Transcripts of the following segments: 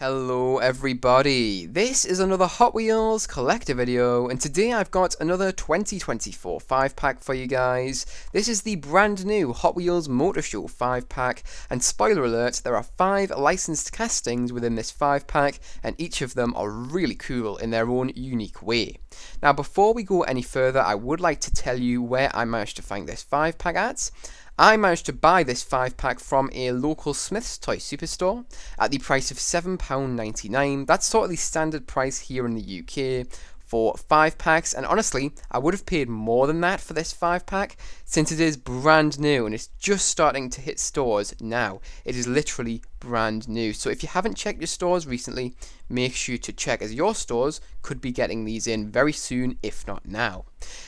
Hello everybody, this is another Hot Wheels collector video, and today I've got another 2024 5-pack for you guys. This is the brand new Hot Wheels Motor Show 5-pack, and spoiler alert, there are 5 licensed castings within this 5-pack, and each of them are really cool in their own unique way. Now before we go any further, I would like to tell you where I managed to find this 5-pack at. I managed to buy this 5-pack from a local Smyth's toy superstore at the price of £7.99. That's sort of the standard price here in the UK for 5-packs, and honestly, I would have paid more than that for this 5-pack since it is brand new and it's just starting to hit stores now. It is literally brand new. So if you haven't checked your stores recently, make sure to check, as your stores could be getting these in very soon, if not now.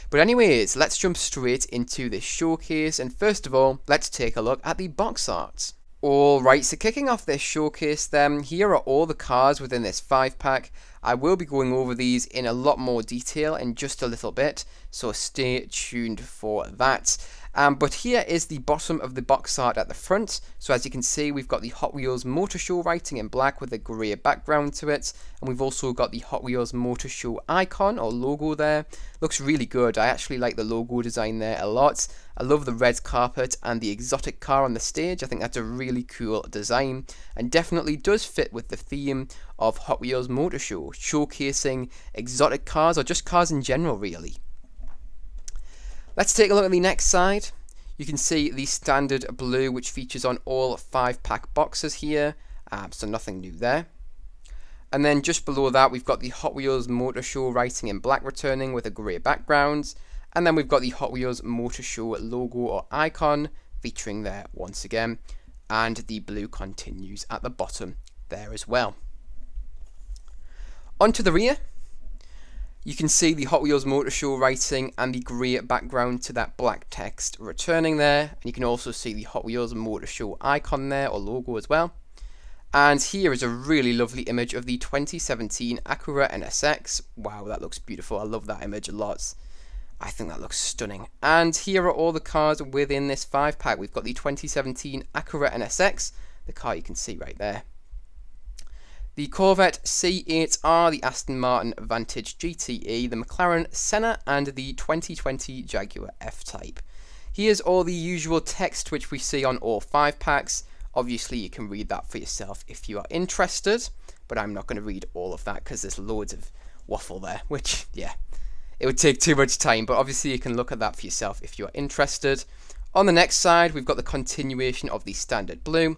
But anyways, let's jump straight into this showcase, and first of all, let's take a look at the box art. Alright, so kicking off this showcase then, here are all the cars within this 5-pack. I will be going over these in a lot more detail in just a little bit, so stay tuned for that. But here is the bottom of the box art at the front. So as you can see, we've got the Hot Wheels Motor Show writing in black with a grey background to it, and we've also got the Hot Wheels Motor Show icon or logo there. Looks really good. I actually like the logo design there a lot. I love the red carpet and the exotic car on the stage. I think that's a really cool design and definitely does fit with the theme of Hot Wheels Motor Show, showcasing exotic cars or just cars in general really. Let's take a look at the next side. You can see the standard blue which features on all 5-pack boxes here, so nothing new there. And then just below that we've got the Hot Wheels Motor Show writing in black returning with a grey background. And then we've got the Hot Wheels Motor Show logo or icon featuring there once again. And the blue continues at the bottom there as well. Onto the rear. You can see the Hot Wheels Motor Show writing and the grey background to that black text returning there. And you can also see the Hot Wheels Motor Show icon there or logo as well. And here is a really lovely image of the 2017 Acura NSX. Wow, that looks beautiful. I love that image a lot. I think that looks stunning. And here are all the cars within this 5-pack. We've got the 2017 Acura NSX, the car you can see right there. The Corvette C8.R, the Aston Martin Vantage GTE, the McLaren Senna, and the 2020 Jaguar F-Type. Here's all the usual text which we see on all 5-packs. Obviously, you can read that for yourself if you are interested, but I'm not going to read all of that because there's loads of waffle there, which, yeah, it would take too much time, but obviously you can look at that for yourself if you are interested. On the next side, we've got the continuation of the standard blue.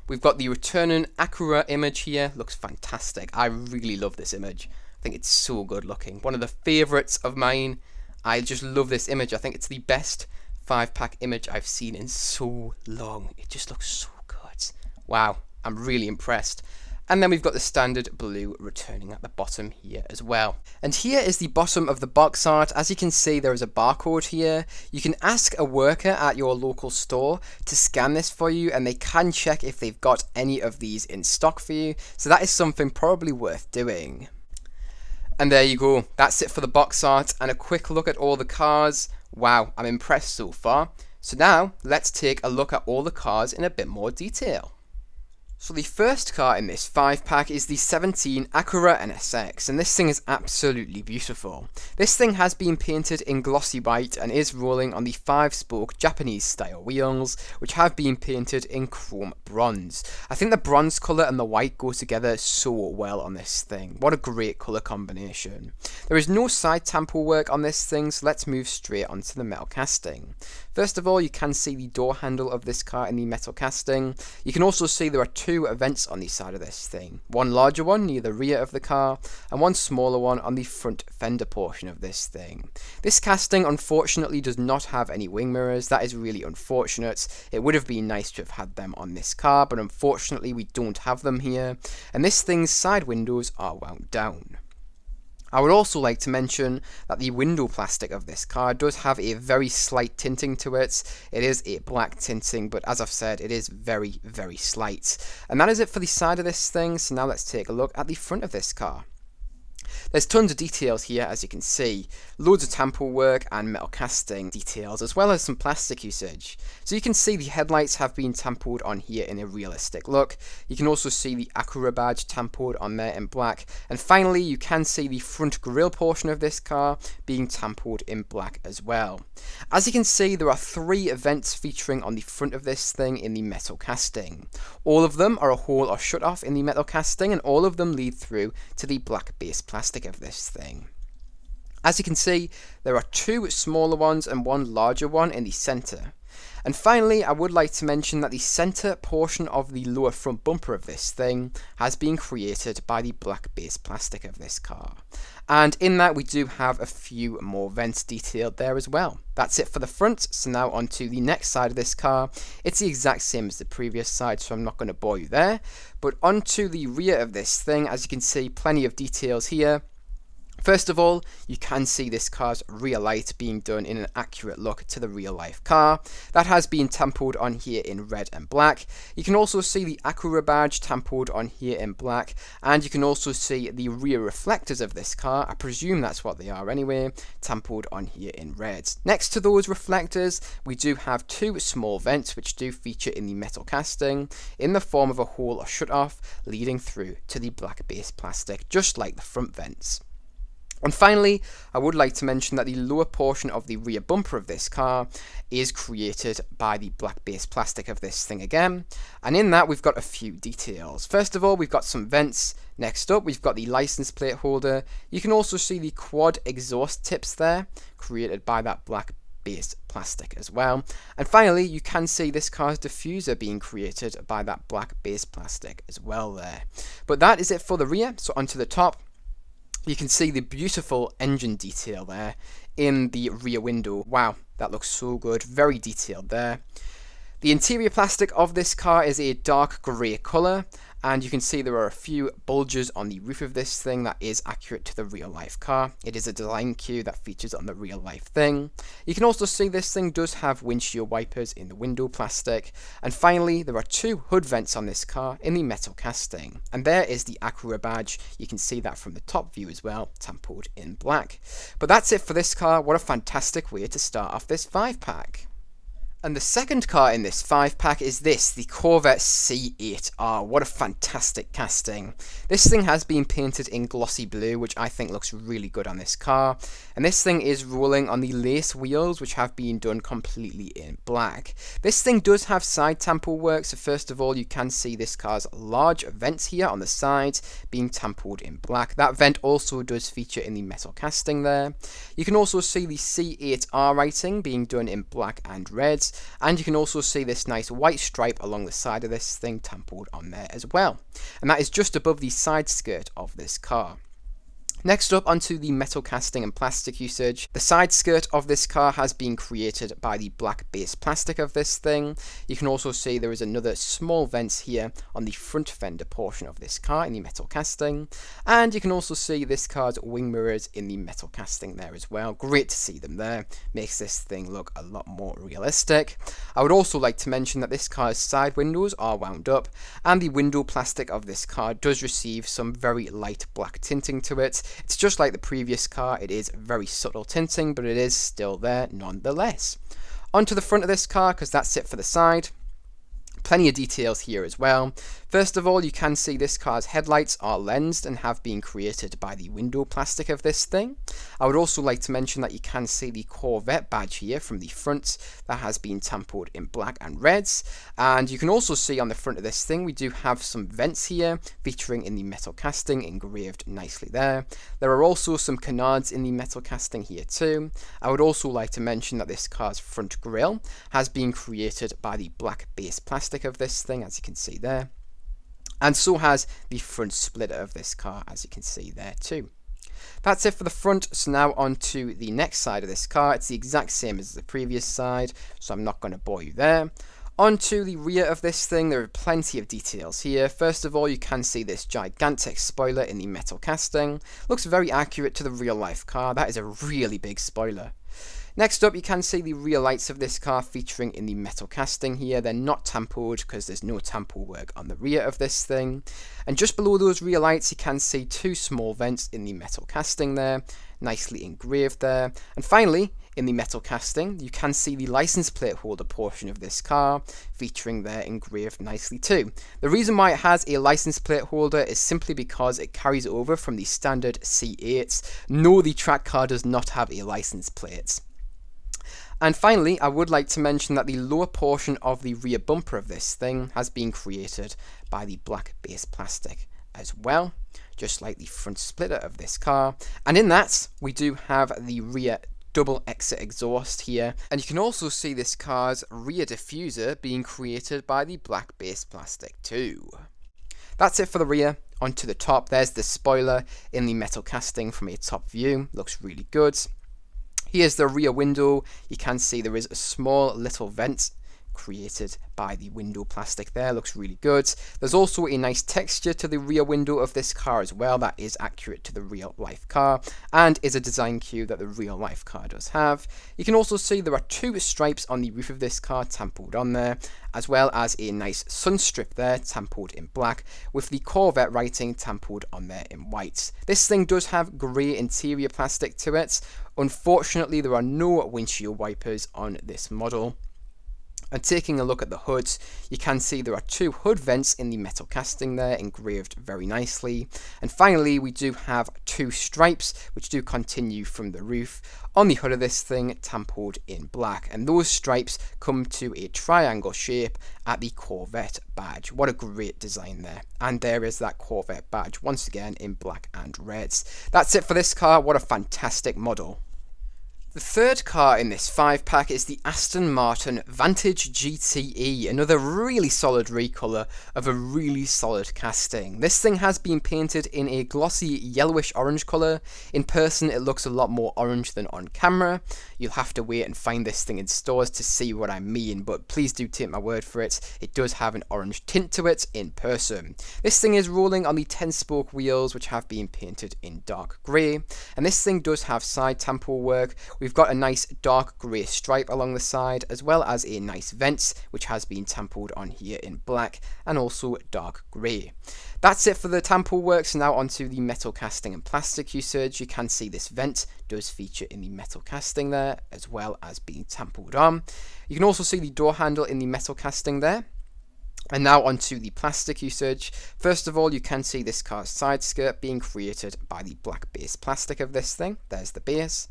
We've got the returning Acura image here. Looks fantastic. I really love this image. I think it's so good looking. One of the favourites of mine. I just love this image. I think it's the best 5-pack image I've seen in so long. It just looks so good. Wow, I'm really impressed. And then we've got the standard blue returning at the bottom here as well. And here is the bottom of the box art. As you can see, there is a barcode here. You can ask a worker at your local store to scan this for you, and they can check if they've got any of these in stock for you. So that is something probably worth doing. And there you go. That's it for the box art and a quick look at all the cars. Wow, I'm impressed so far. So now let's take a look at all the cars in a bit more detail. So the first car in this 5-pack is the 17 Acura NSX, and this thing is absolutely beautiful. This thing has been painted in glossy white and is rolling on the 5-spoke Japanese style wheels, which have been painted in chrome bronze. I think the bronze colour and the white go together so well on this thing. What a great colour combination. There is no side tampo work on this thing, so let's move straight onto the metal casting. First of all, you can see the door handle of this car in the metal casting. You can also see there are 2 vents on the side of this thing. One larger one near the rear of the car, and one smaller one on the front fender portion of this thing. This casting unfortunately does not have any wing mirrors. That is really unfortunate. It would have been nice to have had them on this car, but unfortunately we don't have them here. And this thing's side windows are wound down. I would also like to mention that the window plastic of this car does have a very slight tinting to it. It is a black tinting, but as I've said, it is very, very slight. And that is it for the side of this thing, so now let's take a look at the front of this car. There's tons of details here, as you can see, loads of tamper work and metal casting details, as well as some plastic usage. So you can see the headlights have been tampered on here in a realistic look. You can also see the Acura badge tampered on there in black, and finally you can see the front grille portion of this car being tampered in black as well. As you can see, there are 3 vents featuring on the front of this thing in the metal casting. All of them are a hole or shut off in the metal casting, and all of them lead through to the black base plastic of this thing. As you can see, there are 2 smaller ones and 1 larger one in the centre. And finally, I would like to mention that the centre portion of the lower front bumper of this thing has been created by the black base plastic of this car. And in that we do have a few more vents detailed there as well. That's it for the front, so now on to the next side of this car. It's the exact same as the previous side, so I'm not going to bore you there. But onto the rear of this thing, as you can see, plenty of details here. First of all, you can see this car's rear light being done in an accurate look to the real life car. That has been tampered on here in red and black. You can also see the Acura badge tampered on here in black, and you can also see the rear reflectors of this car, I presume that's what they are anyway, tampered on here in red. Next to those reflectors, we do have 2 small vents which do feature in the metal casting in the form of a hole or shut off leading through to the black base plastic, just like the front vents. And finally, I would like to mention that the lower portion of the rear bumper of this car is created by the black base plastic of this thing again. And in that, we've got a few details. First of all, we've got some vents. Next up, we've got the license plate holder. You can also see the quad exhaust tips there, created by that black base plastic as well. And finally, you can see this car's diffuser being created by that black base plastic as well there. But that is it for the rear. So onto the top. You can see the beautiful engine detail there in the rear window. Wow, that looks so good. Very detailed there. The interior plastic of this car is a dark grey colour, and you can see there are a few bulges on the roof of this thing that is accurate to the real life car. It is a design cue that features on the real life thing. You can also see this thing does have windshield wipers in the window plastic. And finally, there are 2 hood vents on this car in the metal casting. And there is the Acura badge. You can see that from the top view as well, tampered in black. But that's it for this car. What a fantastic way to start off this 5-pack. And the second car in this 5-pack is this, the Corvette C8.R. What a fantastic casting. This thing has been painted in glossy blue, which I think looks really good on this car. And this thing is rolling on the lace wheels, which have been done completely in black. This thing does have side tamper work, so first of all, you can see this car's large vents here on the sides being tampered in black. That vent also does feature in the metal casting there. You can also see the C8R writing being done in black and red. And you can also see this nice white stripe along the side of this thing tampered on there as well. And that is just above the side skirt of this car. Next up, onto the metal casting and plastic usage. The side skirt of this car has been created by the black base plastic of this thing. You can also see there is another small vent here on the front fender portion of this car in the metal casting. And you can also see this car's wing mirrors in the metal casting there as well. Great to see them there. Makes this thing look a lot more realistic. I would also like to mention that this car's side windows are wound up, and the window plastic of this car does receive some very light black tinting to it. It's just like the previous car, it is very subtle tinting, but it is still there nonetheless. Onto the front of this car, because that's it for the side. Plenty of details here as well. First of all, you can see this car's headlights are lensed and have been created by the window plastic of this thing. I would also like to mention that you can see the Corvette badge here from the front that has been tampered in black and reds. And you can also see on the front of this thing we do have some vents here featuring in the metal casting, engraved nicely there. There are also some canards in the metal casting here too. I would also like to mention that this car's front grille has been created by the black base plastic of this thing, as you can see there. And so has the front splitter of this car, as you can see there too. That's it for the front, so now on to the next side of this car. It's the exact same as the previous side, so I'm not going to bore you there. On to the rear of this thing, there are plenty of details here. First of all, you can see this gigantic spoiler in the metal casting. Looks very accurate to the real life car. That is a really big spoiler. Next up, you can see the rear lights of this car featuring in the metal casting here. They're not tampered because there's no tamper work on the rear of this thing. And just below those rear lights, you can see two small vents in the metal casting there, nicely engraved there. And finally, in the metal casting, you can see the license plate holder portion of this car featuring there engraved nicely too. The reason why it has a license plate holder is simply because it carries over from the standard C8s. No, the track car does not have a license plate. And finally, I would like to mention that the lower portion of the rear bumper of this thing has been created by the black base plastic as well, just like the front splitter of this car. And in that, we do have the rear double exit exhaust here, and you can also see this car's rear diffuser being created by the black base plastic too. That's it for the rear. Onto the top, there's the spoiler in the metal casting from a top view. Looks really good. Here's the rear window. You can see there is a small little vent created by the window plastic there. Looks really good. There's also a nice texture to the rear window of this car as well that is accurate to the real life car and is a design cue that the real life car does have. You can also see there are two stripes on the roof of this car tampered on there, as well as a nice sun strip there tampered in black with the Corvette writing tampered on there in white. This thing does have grey interior plastic to it. Unfortunately, there are no windshield wipers on this model. And taking a look at the hoods, you can see there are two hood vents in the metal casting there, engraved very nicely. And finally, we do have two stripes, which do continue from the roof on the hood of this thing, tampered in black. And those stripes come to a triangle shape at the Corvette badge. What a great design there. And there is that Corvette badge, once again in black and reds. That's it for this car. What a fantastic model. The third car in this 5-pack is the Aston Martin Vantage GTE, another really solid recolour of a really solid casting. This thing has been painted in a glossy yellowish orange colour. In person it looks a lot more orange than on camera. You'll have to wait and find this thing in stores to see what I mean, but please do take my word for it. It does have an orange tint to it in person. This thing is rolling on the 10-spoke wheels, which have been painted in dark grey, and this thing does have side tamper work. We've got a nice dark grey stripe along the side, as well as a nice vent, which has been tampered on here in black, and also dark grey. That's it for the tamper works. Now onto the metal casting and plastic usage. You can see this vent does feature in the metal casting there, as well as being tampered on. You can also see the door handle in the metal casting there. And now onto the plastic usage. First of all, you can see this car's side skirt being created by the black base plastic of this thing. There's the base.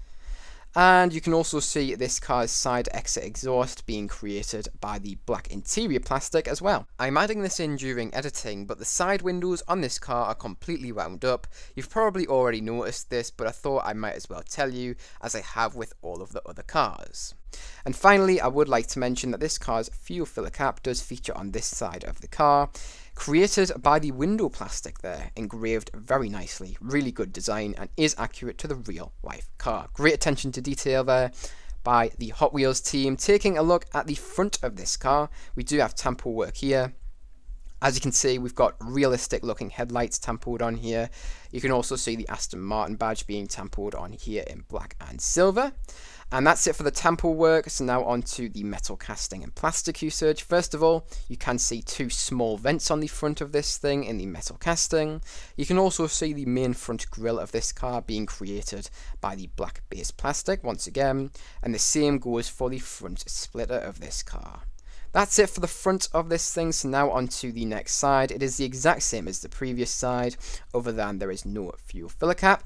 And you can also see this car's side exit exhaust being created by the black interior plastic as well. I'm adding this in during editing, but the side windows on this car are completely wound up. You've probably already noticed this, but I thought I might as well tell you, as I have with all of the other cars. And finally, I would like to mention that this car's fuel filler cap does feature on this side of the car, created by the window plastic there, engraved very nicely. Really good design and is accurate to the real life car. Great attention to detail there by the Hot Wheels team. Taking a look at the front of this car, we do have tamper work here. As you can see, we've got realistic looking headlights tampered on here. You can also see the Aston Martin badge being tampered on here in black and silver. And that's it for the tamper work. So now on to the metal casting and plastic usage. First of all, you can see two small vents on the front of this thing in the metal casting. You can also see the main front grille of this car being created by the black base plastic once again. And the same goes for the front splitter of this car. That's it for the front of this thing. So now on to the next side. It is the exact same as the previous side, other than there is no fuel filler cap.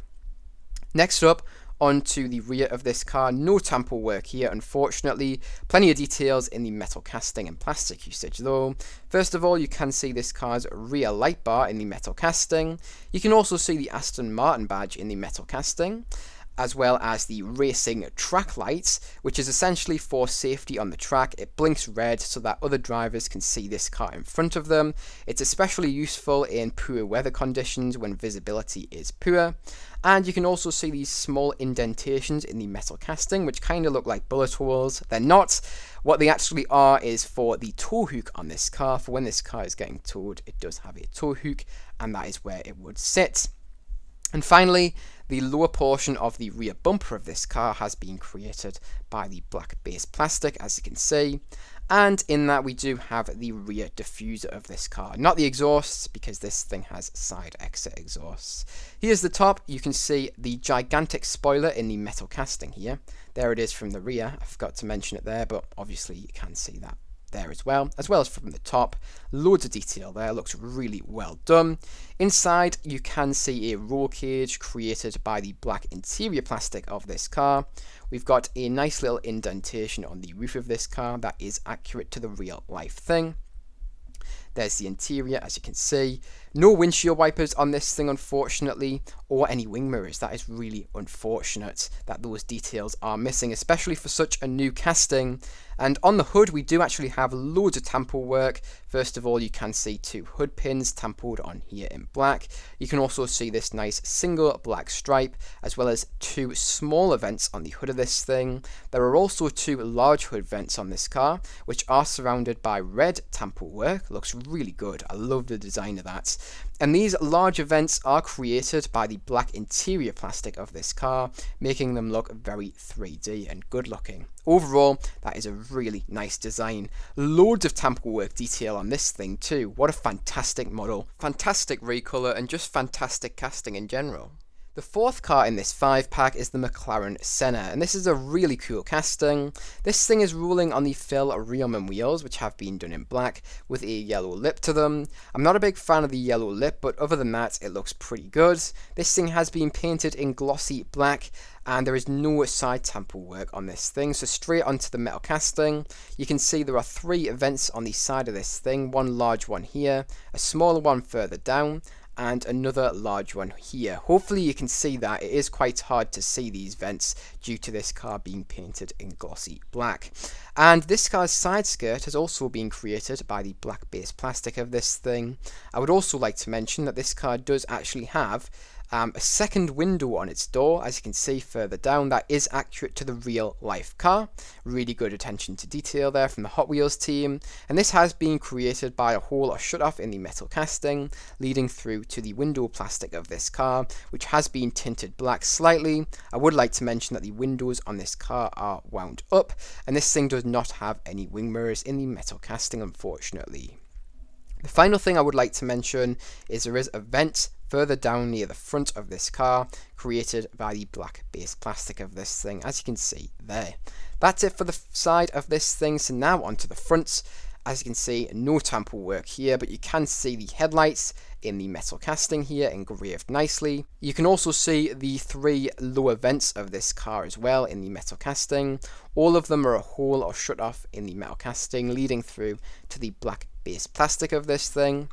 Next up, onto the rear of this car. No tamper work here, unfortunately. Plenty of details in the metal casting and plastic usage though. First of all, you can see this car's rear light bar in the metal casting. You can also see the Aston Martin badge in the metal casting, as well as the racing track lights, which is essentially for safety on the track. It blinks red so that other drivers can see this car in front of them. It's especially useful in poor weather conditions when visibility is poor. And you can also see these small indentations in the metal casting, which kind of look like bullet holes. They're not. What they actually are is for the tow hook on this car. For when this car is getting towed, it does have a tow hook, and that is where it would sit. And finally, the lower portion of the rear bumper of this car has been created by the black base plastic, as you can see. And in that we do have the rear diffuser of this car, not the exhausts, because this thing has side exit exhausts. Here's the top. You can see the gigantic spoiler in the metal casting here. There it is from the rear. I forgot to mention it there, but obviously you can see that there as well as from the top. Loads of detail there, looks really well done. Inside you can see a roll cage created by the black interior plastic of this car. We've got a nice little indentation on the roof of this car that is accurate to the real life thing. There's the interior, as you can see. No windshield wipers on this thing, unfortunately, or any wing mirrors. That is really unfortunate that those details are missing, especially for such a new casting. And on the hood, we do actually have loads of tampo work. First of all, you can see 2 hood pins tampoed on here in black. You can also see this nice single black stripe, as well as 2 smaller vents on the hood of this thing. There are also 2 large hood vents on this car, which are surrounded by red tampo work. Looks really good. I love the design of that. And these larger vents are created by the black interior plastic of this car, making them look very 3D and good looking. Overall, that is a really nice design. Loads of tampo work detail on this thing too. What a fantastic model. Fantastic recolor and just fantastic casting in general. The fourth car in this 5-pack is the McLaren Senna, and this is a really cool casting. This thing is rolling on the Phil Reelman wheels, which have been done in black, with a yellow lip to them. I'm not a big fan of the yellow lip, but other than that, it looks pretty good. This thing has been painted in glossy black, and there is no side tampo work on this thing, so straight onto the metal casting. You can see there are 3 vents on the side of this thing, one large one here, a smaller one further down, and another large one here. Hopefully you can see that. It is quite hard to see these vents due to this car being painted in glossy black. And this car's side skirt has also been created by the black base plastic of this thing. I would also like to mention that this car does actually have a second window on its door, as you can see further down, that is accurate to the real life car. Really good attention to detail there from the Hot Wheels team. And this has been created by a hole or shut off in the metal casting, leading through to the window plastic of this car, which has been tinted black slightly. I would like to mention that the windows on this car are wound up, and this thing does not have any wing mirrors in the metal casting, unfortunately. The final thing I would like to mention is there is a vent further down near the front of this car, created by the black base plastic of this thing, as you can see there. That's it for the side of this thing, so now onto the front. As you can see, no tampo work here, but you can see the headlights in the metal casting here engraved nicely. You can also see the 3 lower vents of this car as well in the metal casting. All of them are a hole or shut off in the metal casting, leading through to the black base plastic of this thing.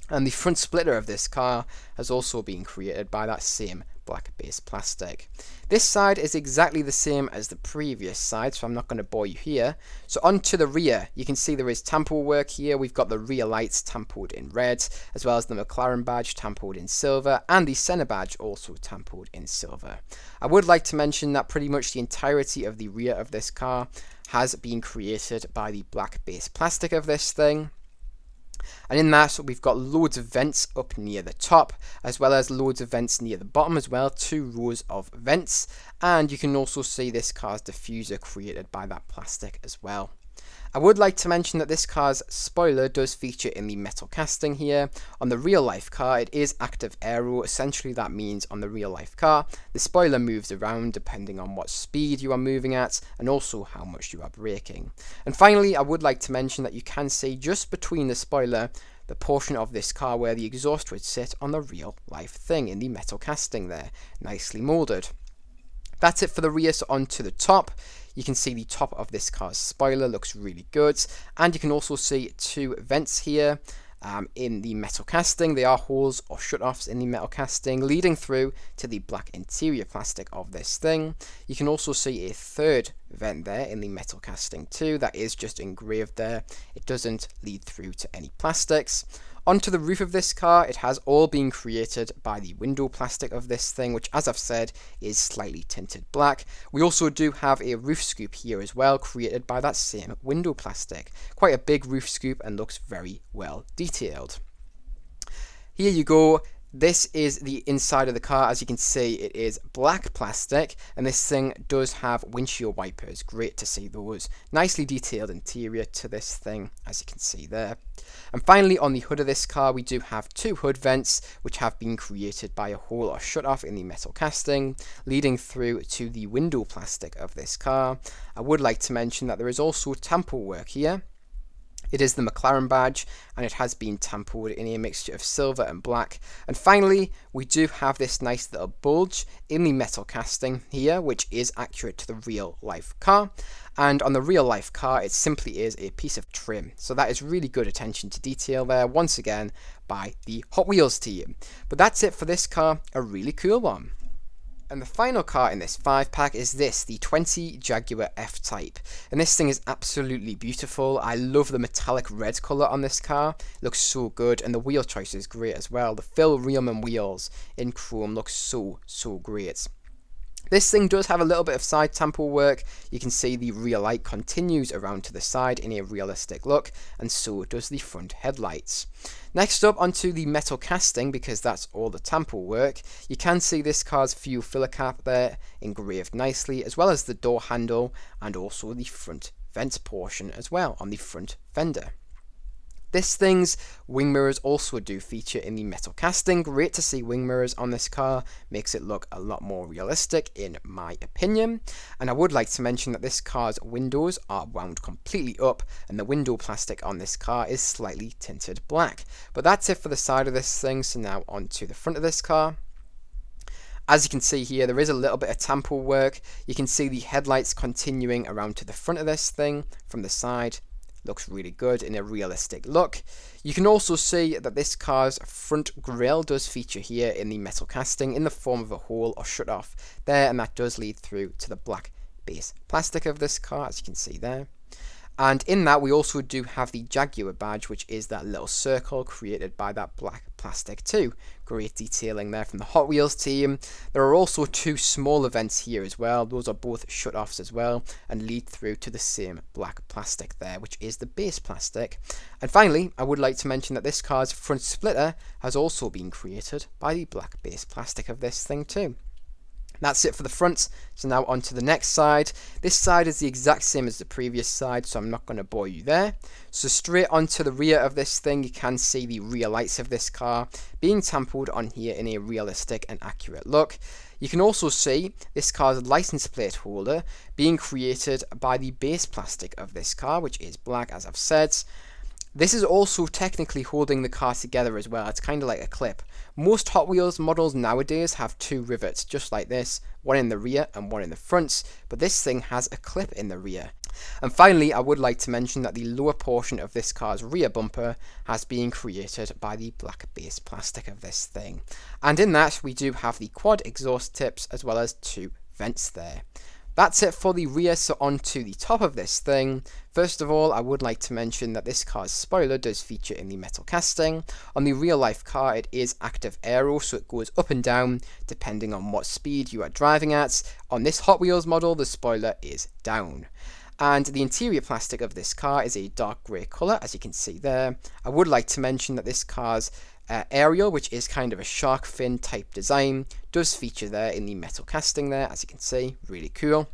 And the front splitter of this car has also been created by that same black base plastic. This side is exactly the same as the previous side, so I'm not going to bore you here. So onto the rear, you can see there is tampo work here. We've got the rear lights tampoed in red, as well as the McLaren badge tampoed in silver, and the Senna badge also tampoed in silver. I would like to mention that pretty much the entirety of the rear of this car has been created by the black base plastic of this thing. And in that, we've got loads of vents up near the top, as well as loads of vents near the bottom as well, 2 rows of vents. And you can also see this car's diffuser created by that plastic as well. I would like to mention that this car's spoiler does feature in the metal casting here. On the real life car, it is active aero. Essentially that means on the real life car, the spoiler moves around depending on what speed you are moving at, and also how much you are braking. And finally, I would like to mention that you can see just between the spoiler, the portion of this car where the exhaust would sit on the real life thing in the metal casting there, nicely moulded. That's it for the rear, so on to the top. You can see the top of this car's spoiler looks really good, and you can also see 2 vents here in the metal casting. They are holes or shut-offs in the metal casting, leading through to the black interior plastic of this thing. You can also see a 3rd vent there in the metal casting too, that is just engraved there. It doesn't lead through to any plastics. Onto the roof of this car, it has all been created by the window plastic of this thing, which, as I've said, is slightly tinted black. We also do have a roof scoop here as well, created by that same window plastic. Quite a big roof scoop and looks very well detailed. Here you go. This is the inside of the car. As you can see, it is black plastic, and this thing does have windshield wipers. Great to see those. Nicely detailed interior to this thing, as you can see there. And finally, on the hood of this car, we do have two hood vents, which have been created by a hole or shut off in the metal casting, leading through to the window plastic of this car. I would like to mention that there is also tamper work here. It is the McLaren badge, and it has been tampered in a mixture of silver and black. And finally, we do have this nice little bulge in the metal casting here, which is accurate to the real life car. And on the real life car, it simply is a piece of trim. So that is really good attention to detail there, once again, by the Hot Wheels team. But that's it for this car, a really cool one. And the final car in this 5-pack is this, the 20 Jaguar F-Type. And this thing is absolutely beautiful. I love the metallic red colour on this car. It looks so good, and the wheel choice is great as well. The Phil Reelman wheels in chrome look so great. This thing does have a little bit of side tamper work. You can see the rear light continues around to the side in a realistic look, and so does the front headlights. Next up, onto the metal casting, because that's all the tamper work. You can see this car's fuel filler cap there engraved nicely, as well as the door handle and also the front vent portion as well on the front fender. This thing's wing mirrors also do feature in the metal casting. Great to see wing mirrors on this car, makes it look a lot more realistic in my opinion. And I would like to mention that this car's windows are wound completely up, and the window plastic on this car is slightly tinted black. But that's it for the side of this thing, so now onto the front of this car. As you can see here, there is a little bit of tamper work. You can see the headlights continuing around to the front of this thing from the side. Looks really good in a realistic look. You can also see that this car's front grille does feature here in the metal casting in the form of a hole or shut off there, and that does lead through to the black base plastic of this car, as you can see there. And in that, we also do have the Jaguar badge, which is that little circle created by that black plastic too. Great detailing there from the Hot Wheels team. There are also two smaller vents here as well. Those are both shut-offs as well and lead through to the same black plastic there, which is the base plastic. And finally, I would like to mention that this car's front splitter has also been created by the black base plastic of this thing too. That's it for the front, so now on to the next side. This side is the exact same as the previous side, so I'm not going to bore you there. So straight onto the rear of this thing, you can see the rear lights of this car being tampered on here in a realistic and accurate look. You can also see this car's license plate holder being created by the base plastic of this car, which is black, as I've said. This is also technically holding the car together as well. It's kind of like a clip. Most Hot Wheels models nowadays have two rivets, just like this, one in the rear and one in the front, but this thing has a clip in the rear. And finally, I would like to mention that the lower portion of this car's rear bumper has been created by the black base plastic of this thing. And in that, we do have the quad exhaust tips as well as two vents there. That's it for the rear, so on to the top of this thing. First of all, I would like to mention that this car's spoiler does feature in the metal casting. On the real life car, it is active aero, so it goes up and down depending on what speed you are driving at. On this Hot Wheels model, the spoiler is down. And the interior plastic of this car is a dark grey colour, as you can see there. I would like to mention that this car's aerial, which is kind of a shark fin type design, does feature there in the metal casting there, as you can see. Really cool.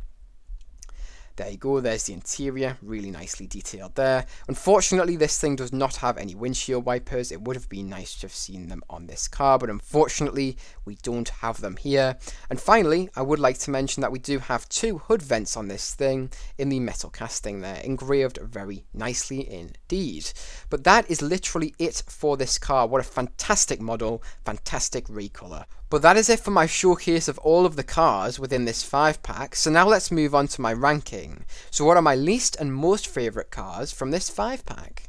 There you go, there's the interior, really nicely detailed there. Unfortunately, this thing does not have any windshield wipers. It would have been nice to have seen them on this car, but unfortunately, we don't have them here. And finally, I would like to mention that we do have two hood vents on this thing in the metal casting there, engraved very nicely indeed. But that is literally it for this car. What a fantastic model, fantastic recolor. But that is it for my showcase of all of the cars within this 5-pack, so now let's move on to my ranking. So what are my least and most favourite cars from this 5-pack?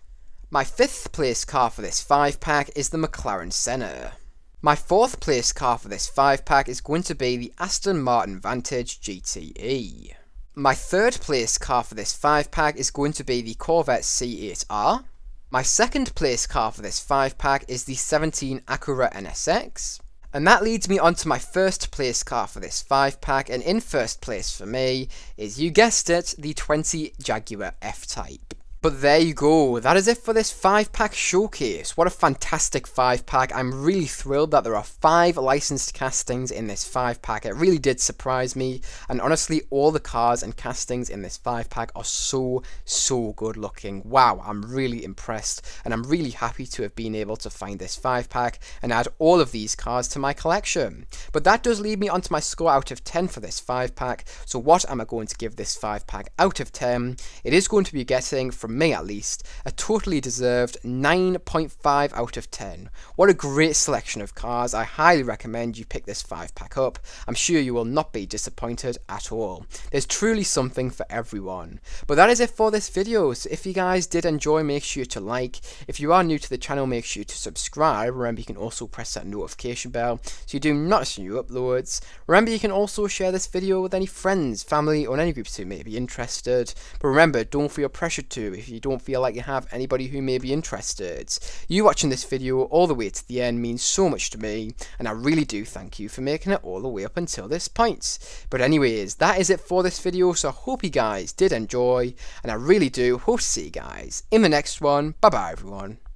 My 5th place car for this 5-pack is the McLaren Senna. My 4th place car for this 5-pack is going to be the Aston Martin Vantage GTE. My 3rd place car for this 5-pack is going to be the Corvette C8.R. My 2nd place car for this 5-pack is the 17 Acura NSX. And that leads me on to my 1st place car for this 5-pack, and in 1st place for me is, you guessed it, the 20 Jaguar F-Type. But there you go, that is it for this 5-pack showcase. What a fantastic 5-pack. I'm really thrilled that there are 5 licensed castings in this 5-pack. It really did surprise me, and honestly all the cars and castings in this 5-pack are so good looking. Wow, I'm really impressed, and I'm really happy to have been able to find this 5-pack and add all of these cars to my collection. But that does lead me onto my score out of 10 for this 5-pack. So what am I going to give this 5-pack out of 10? It is going to be getting, from me at least, a totally deserved 9.5 out of 10. What a great selection of cars. I highly recommend you pick this 5-pack up. I'm sure you will not be disappointed at all. There's truly something for everyone. But that is it for this video. So if you guys did enjoy, make sure to like. If you are new to the channel, make sure to subscribe. Remember, you can also press that notification bell so you do not miss new uploads. Remember, you can also share this video with any friends, family, or any groups who may be interested. But remember, don't feel pressured to if you don't feel like you have anybody who may be interested. You watching this video all the way to the end means so much to me, and I really do thank you for making it all the way up until this point. But anyways, that is it for this video, so I hope you guys did enjoy, and I really do hope to see you guys in the next one. Bye bye everyone.